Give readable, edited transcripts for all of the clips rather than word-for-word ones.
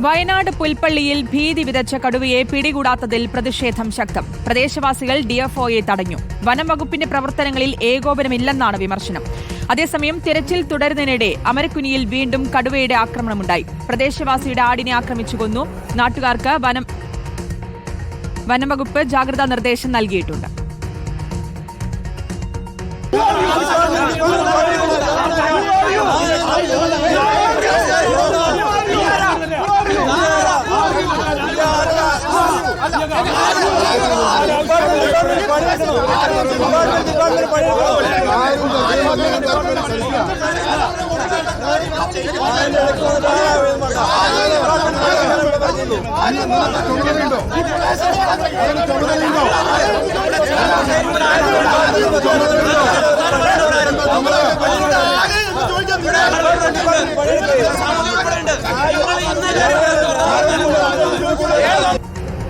വയനാട് പുൽപ്പള്ളിയിൽ ഭീതി വിതച്ച കടുവയെ പിടികൂടാത്തതിൽ പ്രതിഷേധം ശക്തം. പ്രദേശവാസികൾ ഡിഎഫ്ഒയെ തടഞ്ഞു. വനം വകുപ്പിന്റെ പ്രവർത്തനങ്ങളിൽ ഏകോപനമില്ലെന്നാണ് വിമർശനം. അതേസമയം തിരച്ചിൽ തുടരുന്നതിനിടെ അമരക്കുനിയിൽ വീണ്ടും കടുവയുടെ ആക്രമണമുണ്ടായി. പ്രദേശവാസിയുടെ ആടിനെ ആക്രമിച്ചു കൊന്നു. നാട്ടുകാർക്ക് വനം വകുപ്പ് ജാഗ്രതാ നിർദ്ദേശം നൽകിയിട്ടുണ്ട്.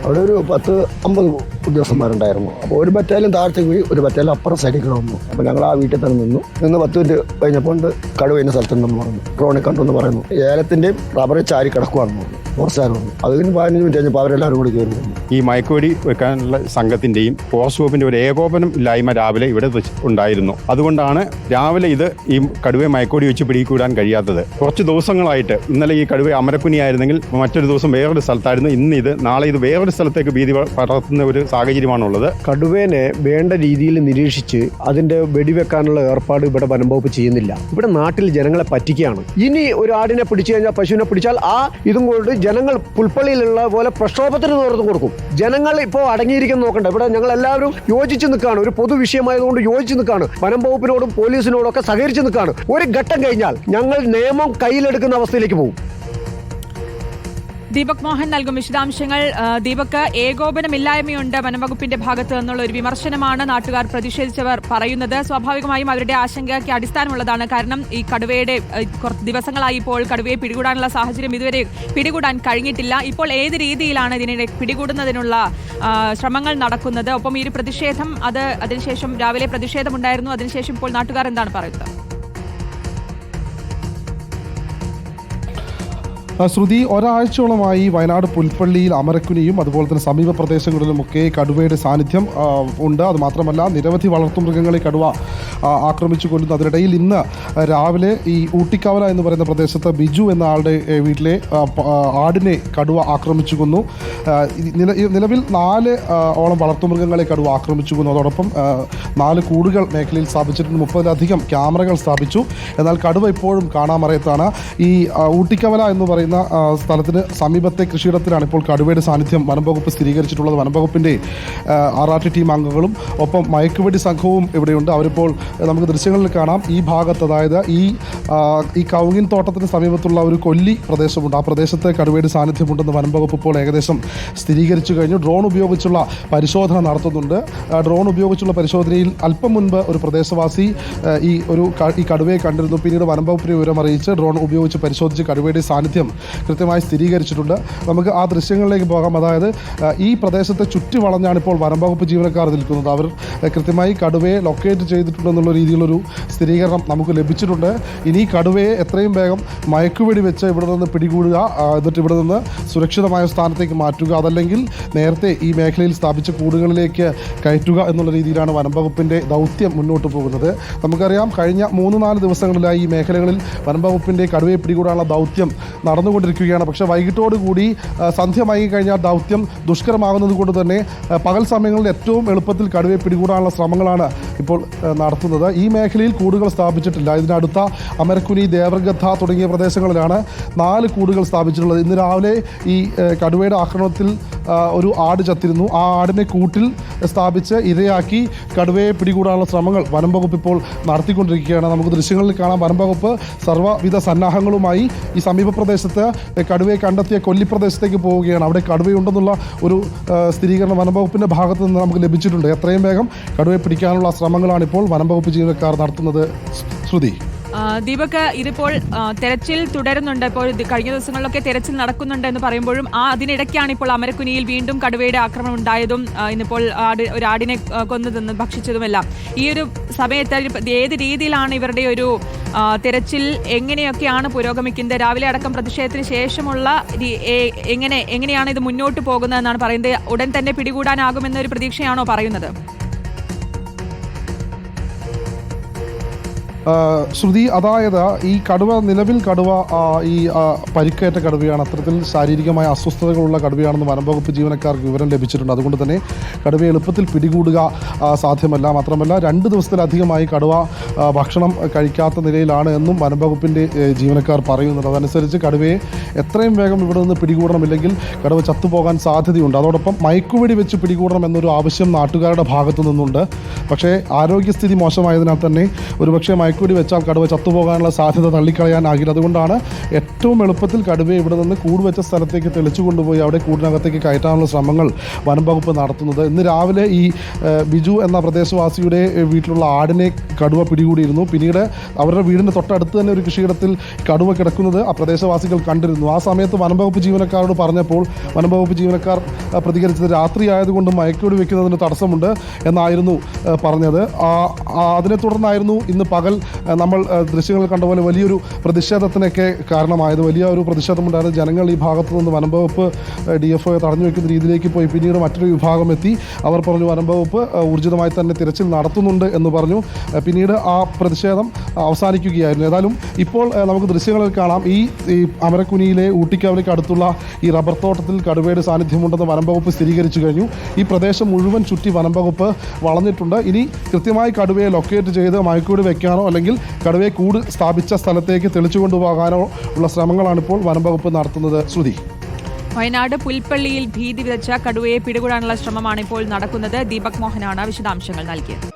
അവിടെ ഒരു 10-50 ഉദ്യോഗസ്ഥന്മാരുണ്ടായിരുന്നു. അപ്പോൾ ഒരു ബറ്റാലിയൻ താഴത്തേക്ക് പോയി, ഒരു ബറ്റാലിയൻ അപ്പുറം സൈഡിൽ വന്നു. അപ്പോൾ ഞങ്ങൾ ആ വീട്ടിൽ തന്നെ നിന്ന് 10 മിനിറ്റ് കഴിഞ്ഞപ്പോൾ കടുവ എന്ന സ്ഥലത്തുണ്ടെന്ന് പറഞ്ഞു. ഡ്രോണിൽ കണ്ടെന്ന് പറയുന്നു. ഏലത്തിൻ്റെയും റബ്ബറിൽ ചാരി കിടക്കുവാണെന്ന് പറഞ്ഞു. ഫോറസ്റ്റുകാർ പറഞ്ഞു. അത് കഴിഞ്ഞ് 15 മിനിറ്റ് കഴിഞ്ഞപ്പോൾ അവരെല്ലാവരും കൂടി കയറി വന്നു. ഈ മയക്കുവെടി വെക്കാനുള്ള സംഘത്തിൻ്റെയും ഫോറസ്റ്റ് വകുപ്പിൻ്റെ ഒരു ഏകോപനം ഇല്ലായ്മ രാവിലെ ഇവിടെ ഉണ്ടായിരുന്നു. അതുകൊണ്ടാണ് രാവിലെ ഈ കടുവയെ മയക്കുവെടി വെച്ച് പിടികൂടാൻ കഴിയാത്തത്. കുറച്ച് ദിവസങ്ങളായിട്ട് ഇന്നലെ ഈ കടുവ അമരക്കുനി ആയിരുന്നെങ്കിൽ മറ്റൊരു ദിവസം വേറൊരു സ്ഥലത്തായിരുന്നു. നാളെ ഇത് വേറൊരു സ്ഥലത്തേക്ക് ഭീതി പടർത്തുന്ന ഒരു സാഹചര്യമാണുള്ളത്. കടുവേനെ വേണ്ട രീതിയിൽ നിരീക്ഷിച്ച് അതിന്റെ വെടിവെക്കാനുള്ള ഏർപ്പാട് ഇവിടെ വനം വകുപ്പ് ചെയ്യുന്നില്ല. ഇവിടെ നാട്ടിൽ ജനങ്ങളെ പറ്റിക്കുകയാണ്. ഇനി ഒരു ആടിനെ പിടിച്ചു കഴിഞ്ഞാൽ, പശുവിനെ പിടിച്ചാൽ ഇതും കൊണ്ട് ജനങ്ങൾ പുൽപ്പള്ളിയിലുള്ള പോലെ പ്രക്ഷോഭത്തിന് നേതൃത്വം കൊടുക്കും. ജനങ്ങൾ ഇപ്പോൾ അടങ്ങിയിരിക്കുന്ന നോക്കണ്ട. ഇവിടെ ഞങ്ങൾ എല്ലാവരും യോജിച്ച് നിൽക്കുകയാണ്. ഒരു പൊതുവിഷയമായതുകൊണ്ട് യോജിച്ച് നിൽക്കുകയാണ്. വനം വകുപ്പിനോടും പോലീസിനോടും ഒക്കെ സഹകരിച്ച് നിൽക്കുകയാണ്. ഒരു ഘട്ടം കഴിഞ്ഞാൽ ഞങ്ങൾ നിയമം കയ്യിലെടുക്കുന്ന അവസ്ഥയിലേക്ക് പോകും. ദീപക് മോഹൻ നൽകും വിശദാംശങ്ങൾ. ദീപക്, ഏകോപനമില്ലായ്മയുണ്ട് വനംവകുപ്പിന്റെ ഭാഗത്ത് നിന്നുള്ള ഒരു വിമർശനമാണ് നാട്ടുകാർ പ്രതിഷേധിച്ചവർ പറയുന്നത്. സ്വാഭാവികമായും അവരുടെ ആശങ്കയ്ക്ക് അടിസ്ഥാനമുള്ളതാണ്. കാരണം ഈ കടുവയുടെ കുറച്ച് ദിവസങ്ങളായി ഇപ്പോൾ കടുവയെ പിടികൂടാനുള്ള സാഹചര്യം ഇതുവരെ പിടികൂടാൻ കഴിഞ്ഞിട്ടില്ല. ഇപ്പോൾ ഏത് രീതിയിലാണ് ഇതിനെ പിടികൂടുന്നതിനുള്ള ശ്രമങ്ങൾ നടക്കുന്നത്? ഒപ്പം ഈ ഒരു പ്രതിഷേധം, അതിനുശേഷം രാവിലെ പ്രതിഷേധമുണ്ടായിരുന്നു. അതിനുശേഷം ഇപ്പോൾ നാട്ടുകാർ എന്താണ് പറയുന്നത്? ശ്രുതി, ഒരാഴ്ചയോളമായി വയനാട് പുൽപ്പള്ളിയിൽ അമരക്കുനിയും അതുപോലെ തന്നെ സമീപ പ്രദേശങ്ങളിലുമൊക്കെ കടുവയുടെ സാന്നിധ്യം ഉണ്ട്. അതുമാത്രമല്ല, നിരവധി വളർത്തുമൃഗങ്ങളെ കടുവ ആക്രമിച്ചു കൊല്ലുന്നു. അതിനിടയിൽ ഇന്ന് രാവിലെ ഈ ഊട്ടിക്കവല എന്ന് പറയുന്ന പ്രദേശത്ത് ബിജു എന്ന ആളുടെ വീട്ടിലെ ആടിനെ കടുവ ആക്രമിച്ചു കൊന്നു. നിലവിൽ 4 ഓളം വളർത്തുമൃഗങ്ങളെ കടുവ ആക്രമിച്ചു കൊന്നു. അതോടൊപ്പം 4 കൂടുകൾ മേഖലയിൽ സ്ഥാപിച്ചിട്ടുണ്ട്. 30-ലധികം ക്യാമറകൾ സ്ഥാപിച്ചു. എന്നാൽ കടുവ ഇപ്പോഴും കാണാമറയത്താണ്. ഈ ഊട്ടിക്കവല എന്ന് പറയുന്ന സ്ഥലത്തിന് സമീപത്തെ കൃഷിയിടത്തിലാണ് ഇപ്പോൾ കടുവയുടെ സാന്നിധ്യം വനം വകുപ്പ് സ്ഥിരീകരിച്ചിട്ടുള്ളത്. വനം വകുപ്പിൻ്റെ RRT ടീം അംഗങ്ങളും ഒപ്പം മയക്കുവെടി സംഘവും ഇവിടെയുണ്ട്. അവരിപ്പോൾ നമുക്ക് ദൃശ്യങ്ങളിൽ കാണാം. ഈ ഭാഗത്ത്, അതായത് ഈ കവുങ്ങിൻ തോട്ടത്തിന് സമീപത്തുള്ള ഒരു കൊല്ലി പ്രദേശമുണ്ട്. ആ പ്രദേശത്ത് കടുവയുടെ സാന്നിധ്യമുണ്ടെന്ന് വനം വകുപ്പ് ഇപ്പോൾ ഏകദേശം സ്ഥിരീകരിച്ചു കഴിഞ്ഞു. ഡ്രോൺ ഉപയോഗിച്ചുള്ള പരിശോധന നടത്തുന്നുണ്ട്. ഡ്രോൺ ഉപയോഗിച്ചുള്ള പരിശോധനയിൽ അല്പം മുൻപ് ഒരു പ്രദേശവാസി ഈ കടുവയെ കണ്ടിരുന്നു. പിന്നീട് വനം വകുപ്പിനെ വിവരം അറിയിച്ച് ഡ്രോൺ ഉപയോഗിച്ച് പരിശോധിച്ച് കടുവയുടെ സാന്നിധ്യം കൃത്യമായി സ്ഥിരീകരിച്ചിട്ടുണ്ട്. നമുക്ക് ആ ദൃശ്യങ്ങളിലേക്ക് പോകാം. അതായത് ഈ പ്രദേശത്തെ ചുറ്റി വളഞ്ഞാണ് ഇപ്പോൾ വനം വകുപ്പ് ജീവനക്കാർ നിൽക്കുന്നത്. അവർ കൃത്യമായി കടുവയെ ലൊക്കേറ്റ് ചെയ്തിട്ടുണ്ടെന്നുള്ള രീതിയിലൊരു സ്ഥിരീകരണം നമുക്ക് ലഭിച്ചിട്ടുണ്ട്. ഇനി കടുവയെ എത്രയും വേഗം മയക്കുവെടി വെച്ച് ഇവിടെ നിന്ന് പിടികൂടുക, എന്നിട്ട് ഇവിടെ നിന്ന് സുരക്ഷിതമായ സ്ഥാനത്തേക്ക് മാറ്റുക, അതല്ലെങ്കിൽ നേരത്തെ ഈ മേഖലയിൽ സ്ഥാപിച്ച കൂടുകളിലേക്ക് കയറ്റുക എന്നുള്ള രീതിയിലാണ് വനം വകുപ്പിൻ്റെ ദൗത്യം മുന്നോട്ട് പോകുന്നത്. നമുക്കറിയാം, കഴിഞ്ഞ 3-4 ദിവസങ്ങളിലായി ഈ മേഖലകളിൽ വനം വകുപ്പിൻ്റെ കടുവയെ പിടികൂടാനുള്ള ദൗത്യം നടന്നുകൊണ്ടിരിക്കുകയാണ്. പക്ഷേ വൈകിട്ടോടുകൂടി സന്ധ്യ മയങ്ങി കഴിഞ്ഞാൽ ദൗത്യം ദുഷ്കരമാകുന്നത് കൊണ്ട് തന്നെ പകൽ സമയങ്ങളിൽ ഏറ്റവും എളുപ്പത്തിൽ കടുവയെ പിടികൂടാനുള്ള ശ്രമങ്ങളാണ് ഇപ്പോൾ നടത്തുന്നത്. ഈ മേഖലയിൽ കൂടുകൾ സ്ഥാപിച്ചിട്ടില്ല. ഇതിനടുത്ത അമരക്കുനി, ദേവർഗദ്ധ തുടങ്ങിയ പ്രദേശങ്ങളിലാണ് 4 കൂടുകൾ സ്ഥാപിച്ചിട്ടുള്ളത്. ഇന്ന് രാവിലെ ഈ കടുവയുടെ ആക്രമണത്തിൽ ഒരു ആട് ചത്തിരുന്നു. ആ ആടിനെ കൂട്ടിൽ സ്ഥാപിച്ച് ഇരയാക്കി കടുവയെ പിടികൂടാനുള്ള ശ്രമങ്ങൾ വനം വകുപ്പ് ഇപ്പോൾ നടത്തിക്കൊണ്ടിരിക്കുകയാണ്. നമുക്ക് ദൃശ്യങ്ങളിൽ കാണാം. വനം വകുപ്പ് സർവ്വവിധ സന്നാഹങ്ങളുമായി ഈ സമീപ പ്രദേശത്ത് കടുവയെ കണ്ടെത്തിയ കൊല്ലിപ്രദേശത്തേക്ക് പോവുകയാണ്. അവിടെ കടുവയുണ്ടെന്നുള്ള ഒരു സ്ഥിരീകരണം വനം വകുപ്പിൻ്റെ ഭാഗത്ത് നിന്ന് നമുക്ക് ലഭിച്ചിട്ടുണ്ട്. എത്രയും വേഗം കടുവയെ പിടിക്കാനുള്ള ശ്രമങ്ങളാണ് ഇപ്പോൾ വനം വകുപ്പ് ജീവനക്കാർ നടത്തുന്നത്. ശ്രുതി. ദീപക്, ഇതിപ്പോൾ തെരച്ചിൽ തുടരുന്നുണ്ട്. ഇപ്പോൾ കഴിഞ്ഞ ദിവസങ്ങളിലൊക്കെ തെരച്ചിൽ നടക്കുന്നുണ്ട് എന്ന് പറയുമ്പോഴും അതിനിടയ്ക്കാണ് ഇപ്പോൾ അമരക്കുനിയിൽ വീണ്ടും കടുവയുടെ ആക്രമണം ഉണ്ടായതും ഇന്നിപ്പോൾ ഒരു ആടിനെ കൊന്നു തിന്ന് ഭക്ഷിച്ചതുമെല്ലാം. ഈ ഒരു സമയത്ത് ഏത് രീതിയിലാണ് ഇവരുടെ ഒരു തെരച്ചിൽ, എങ്ങനെയൊക്കെയാണ് പുരോഗമിക്കുന്നത്? രാവിലെ അടക്കം പ്രതിഷേധത്തിന് ശേഷമുള്ള എങ്ങനെയാണ് ഇത് മുന്നോട്ട് പോകുന്നതെന്നാണ് പറയുന്നത്? ഉടൻ തന്നെ പിടികൂടാനാകുമെന്നൊരു പ്രതീക്ഷയാണോ പറയുന്നത്? ശ്രുതി, അതായത് ഈ നിലവിൽ കടുവ ഈ പരിക്കേറ്റ കടുവയാണ്. അത്തരത്തിൽ ശാരീരികമായ അസ്വസ്ഥതകളുള്ള കടുവയാണെന്ന് വനംവകുപ്പ് ജീവനക്കാർക്ക് വിവരം ലഭിച്ചിട്ടുണ്ട്. അതുകൊണ്ട് തന്നെ കടുവയെ എളുപ്പത്തിൽ പിടികൂടുക സാധ്യമല്ല. മാത്രമല്ല 2 ദിവസത്തിലധികമായി കടുവ ഭക്ഷണം കഴിക്കാത്ത നിലയിലാണ് എന്നും വനംവകുപ്പിൻ്റെ ജീവനക്കാർ പറയുന്നുണ്ട്. അതനുസരിച്ച് കടുവയെ എത്രയും വേഗം ഇവിടെ നിന്ന് പിടികൂടണമില്ലെങ്കിൽ കടുവ ചത്തുപോകാൻ സാധ്യതയുണ്ട്. അതോടൊപ്പം മയക്കുവെടി വെച്ച് പിടികൂടണം എന്നൊരു ആവശ്യം നാട്ടുകാരുടെ ഭാഗത്തു നിന്നുണ്ട്. പക്ഷേ ആരോഗ്യസ്ഥിതി മോശമായതിനാൽ തന്നെ ഒരുപക്ഷെ മയക്കുവെടി വെച്ചാൽ കടുവ ചത്തുപോകാനുള്ള സാധ്യത തള്ളിക്കളയാനാകില്ല. അതുകൊണ്ടാണ് ഏറ്റവും എളുപ്പത്തിൽ കടുവയെ ഇവിടെ നിന്ന് കൂട് വെച്ച സ്ഥലത്തേക്ക് തെളിച്ചു കൊണ്ടുപോയി അവിടെ കൂടിനകത്തേക്ക് കയറ്റാനുള്ള ശ്രമങ്ങൾ വനം വകുപ്പ് നടത്തുന്നത്. ഇന്ന് രാവിലെ ഈ ബിജു എന്ന പ്രദേശവാസിയുടെ വീട്ടിലുള്ള ആടിനെ കടുവ പിടികൂടിയിരുന്നു. പിന്നീട് അവരുടെ വീടിൻ്റെ തൊട്ടടുത്ത് തന്നെ ഒരു കൃഷിയിടത്തിൽ കടുവ കിടക്കുന്നത് ആ പ്രദേശവാസികൾ കണ്ടിരുന്നു. ആ സമയത്ത് വനം വകുപ്പ് ജീവനക്കാരോട് പറഞ്ഞപ്പോൾ വനം വകുപ്പ് ജീവനക്കാർ പ്രതികരിച്ചത് രാത്രി ആയതുകൊണ്ട് മയക്കുവെടി വെക്കുന്നതിന് തടസ്സമുണ്ട് എന്നായിരുന്നു പറഞ്ഞത്. അതിനെ തുടർന്നായിരുന്നു ഇന്ന് പകൽ നമ്മൾ ദൃശ്യങ്ങൾ കണ്ട പോലെ വലിയൊരു പ്രതിഷേധത്തിനൊക്കെ കാരണമായത്. വലിയ ഒരു പ്രതിഷേധമുണ്ടായിരുന്നു. ജനങ്ങൾ ഈ ഭാഗത്തു നിന്ന് വനംവകുപ്പ് DFO തടഞ്ഞു വയ്ക്കുന്ന രീതിയിലേക്ക് പോയി. പിന്നീട് മറ്റൊരു വിഭാഗം എത്തി. അവർ പറഞ്ഞു വനംവകുപ്പ് ഊർജിതമായി തന്നെ തിരച്ചിൽ നടത്തുന്നുണ്ട് എന്ന് പറഞ്ഞു. പിന്നീട് ആ പ്രതിഷേധം അവസാനിക്കുകയായിരുന്നു. ഏതായാലും ഇപ്പോൾ നമുക്ക് ദൃശ്യങ്ങളിൽ കാണാം. ഈ അമരക്കുനിയിലെ ഊട്ടിക്കാവിലേക്ക് അടുത്തുള്ള ഈ റബ്ബർ തോട്ടത്തിൽ കടുവയുടെ സാന്നിധ്യമുണ്ടെന്ന് വനംവകുപ്പ് സ്ഥിരീകരിച്ചു കഴിഞ്ഞു. ഈ പ്രദേശം മുഴുവൻ ചുറ്റി വനംവകുപ്പ് വളഞ്ഞിട്ടുണ്ട്. ഇനി കൃത്യമായി കടുവയെ ലൊക്കേറ്റ് ചെയ്ത് മയക്കുവെടി വെക്കാനോ അല്ലെങ്കിൽ കടുവയെ കൂട് സ്ഥാപിച്ച സ്ഥലത്തേക്ക് തെളിച്ചു കൊണ്ടുപോകാനോ ഉള്ള ശ്രമങ്ങളാണ് ഇപ്പോൾ വനംവകുപ്പ് നടത്തുന്നത്. ശ്രുതി, വയനാട് പുൽപ്പള്ളിയിൽ ഭീതി വിതച്ച കടുവയെ പിടികൂടാനുള്ള ശ്രമമാണ് ഇപ്പോൾ നടക്കുന്നത്. ദീപക് മോഹനാണ് വിശദാംശങ്ങൾ നൽകിയത്.